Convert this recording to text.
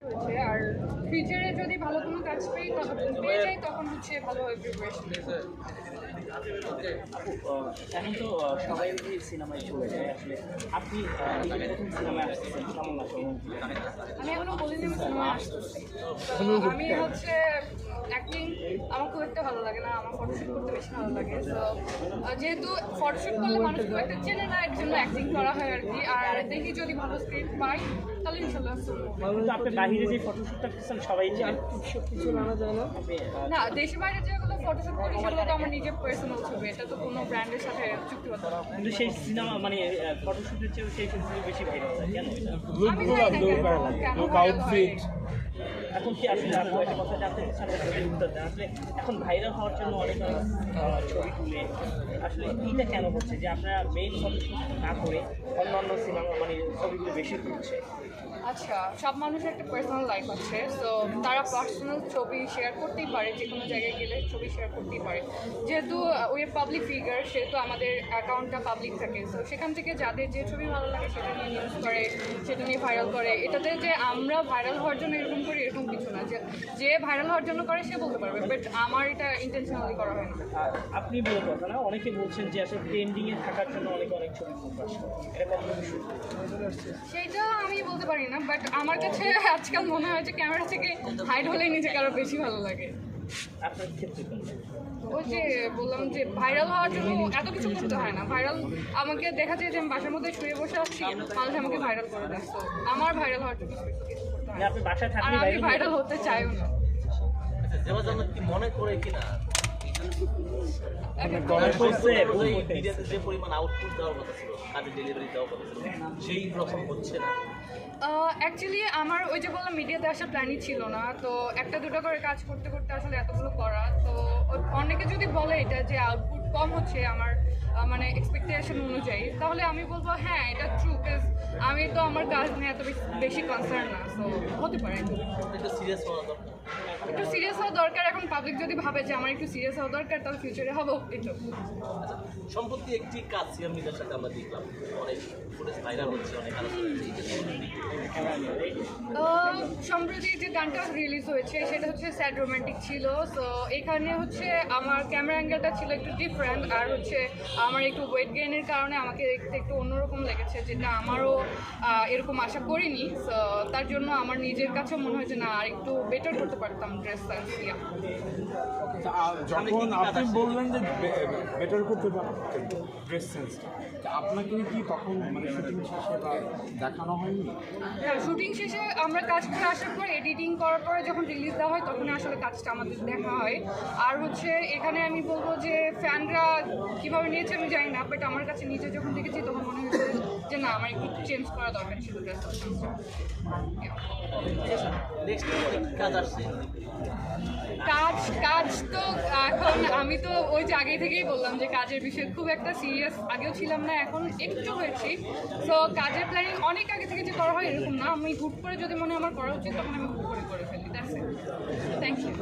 হচ্ছে আর ফিউচারে যদি ভালো কোনো কাজ পেয়ে যাই তখন হচ্ছে ভালোভাবে প্রিপারেশন এখন তো সবাই সিনেমায় চলে যায় আসলে আপনি প্রথম সিনেমায় আসতেছেন কেমন লাগছে? আমি এখনো বলিনি আমি সিনেমায় আসতেছি। আমি হচ্ছে অ্যাক্টিং আমার খুব একটা ভালো লাগে না, আমার ফটোশ্যুট করতে বেশি ভালো লাগে। তো যেহেতু ফটোশ্যুট করলে মানুষ খুব একটা চেনে না, এর জন্য অ্যাক্টিং করা হয় আর কি। আর দেখি যদি ভালো স্ক্রিপ্ট পাই তাহলে ইনশাল্লাহ কিন্তু আপনি বাইরে যে ফটোশ্যুটটা করছেন সবাই চান সব কিছু জানা যায় না। না, দেশে বাইরে যেগুলো ফটোশ্যুট করি সেগুলো তো আমার নিজের পার্সোনাল ছবি, এটা তো কোনো ব্র্যান্ডের সাথে চুক্তিবদ্ধ না। কিন্তু সেই সিনেমা মানে ফটোশ্যুটের চেয়ে সেই ছবিগুলো বেশি ভাইরাল হয় কেন? আমি জানি না কেন viral হয়। এখন কি আসলে আপনি একটা কথা জানতে চাচ্ছেন উত্তর দেন আসলে এখন ভাইরাল হওয়ার জন্য অনেক ছবি তুলে আসলে এইটা কেন হচ্ছে যে আপনারা মেইন ফটোশ্যুট না করে অন্যান্য সিনেমা মানে ছবিগুলো বেশি তুলছে? আচ্ছা, সব মানুষের একটা পার্সোনাল লাইফ আছে, তো তারা পার্সোনাল ছবি শেয়ার করতেই পারে, যে কোনো জায়গায় গেলে ছবি শেয়ার করতেই পারে। যেহেতু ওই পাবলিক ফিগার, সেহেতু আমাদের অ্যাকাউন্টটা পাবলিক থাকে, তো সেখান থেকে যাদের যে ছবি ভালো লাগে সেটা নিয়ে নিউজ করে, সেটা নিয়ে ভাইরাল করে। এটাতে যে আমরা ভাইরাল হওয়ার জন্য এরকম করি এরকম কিছু না, যে ভাইরাল হওয়ার জন্য করে সে বলতে পারবে, বাট আমার এটা ইন্টেনশনালি করা হয় না। আপনি বলে কথা না, অনেকে বলছেন যে আসলে ট্রেন্ডিংয়ে থাকার জন্য অনেক ছবি প্রকাশ করে, এটা কখনো সেইটা আমি বলতে পারি না, বাট আমার কাছে আজকাল মনে হয় যে ক্যামেরা থেকে হাইড হলে নিজেকে আরো বেশি ভালো লাগে। আপনার ক্ষেত্রে ওই যে বললাম যে ভাইরাল হওয়ার জন্য এত কিছু করতে হয় না। ভাইরাল আমাকে দেখা যায় যে আমি বাসার মধ্যে শুয়ে বসে আছি, মানুষ আমাকে ভাইরাল করে দেয়। তো আমার ভাইরাল হওয়ার জন্য কিছু করতে হয় না, আপনি বাসায় আর থাকলে আমি ভাইরাল হতে চাইও না। কি মনে করে কিনা মিডিয়াতে যে পরিমাণ আউটপুট দেওয়ার কথা ছিল, কাজে ডেলিভারি দেওয়ার কথা ছিল, সেই রকম হচ্ছে না। অ্যাকচুয়ালি আমার ওই যে বললাম মিডিয়াতে আসার প্ল্যানই ছিল না, তো একটা দুটো করে কাজ করতে করতে আসলে এতগুলো করা, তো অনেকে যদি বলে এটা যে আউটপুট কম হচ্ছে আমার মানে এক্সপেকটেশন অনুযায়ী, তাহলে আমি বলবো হ্যাঁ এটা ট্রু, বিকজ আমি তো আমার কাজ নিয়ে এত বেশি কনসার্ন না, তো হতে পারে। একটু সিরিয়াস হওয়া দরকার। একটু সিরিয়াস হওয়া দরকার। এখন পাবলিক যদি ভাবে যে আমার একটু সিরিয়াস হওয়া দরকার, তাহলে ফিউচারে হবো একটু। আচ্ছা, সম্প্রতি একটি কাজ সিয়াম মির্জার সাথে আমরা দেখলাম, অনেক ফুটেজ ভাইরাল হচ্ছে, অনেক আলোচনা সম্প্রতি যে গানটা রিলিজ হয়েছে সেটা হচ্ছে স্যাড রোমান্টিক ছিল। সো এখানে হচ্ছে আমার ক্যামেরা অ্যাঙ্গেলটা ছিল একটু ডিফারেন্ট, আর হচ্ছে আমার একটু ওয়েট গেইনের কারণে আমাকে দেখতে একটু অন্যরকম লেগেছে, যেটা আমারও এরকম আশা করিনি। সো তার জন্য আমার নিজের কাছে মনে হয় যে না, আর একটু বেটার করতে পারতাম ড্রেস সেন্স। যখন আপনি বললেন যে বেটার করতে পারতেন ড্রেস সেন্সটা, আপনাকে কি তখন মানে শুটিং শেষে বা দেখানো হয়নি? হ্যাঁ, শুটিং শেষে আমরা কাজ করে আসার পর এডিটিং করার পরে যখন রিলিজ দেওয়া হয় তখন আসলে কাজটা আমাদের দেখা হয়। আর হচ্ছে এখানে আমি বলবো যে ফ্যানরা কীভাবে নিয়েছে আমি জানি না, বাট আমার কাছে নিজে যখন দেখেছি তখন মনে হয়েছে যে না, আমার একটু চেঞ্জ করা দরকার ছিল ড্রেস। কাজ আসছে। কাজ তো এখন আমি তো ওই যে আগে থেকেই বললাম যে কাজের বিষয়ে খুব একটা সিরিয়াস আগেও ছিলাম না, এখন একটু হয়েছি। তো কাজের প্ল্যানিং অনেক আগে থেকে যে করা হয় এরকম না, আমি হুট করে যদি মনে আমার করা উচিত তখন আমি হুট করে ফেলি। That's it. Thank you.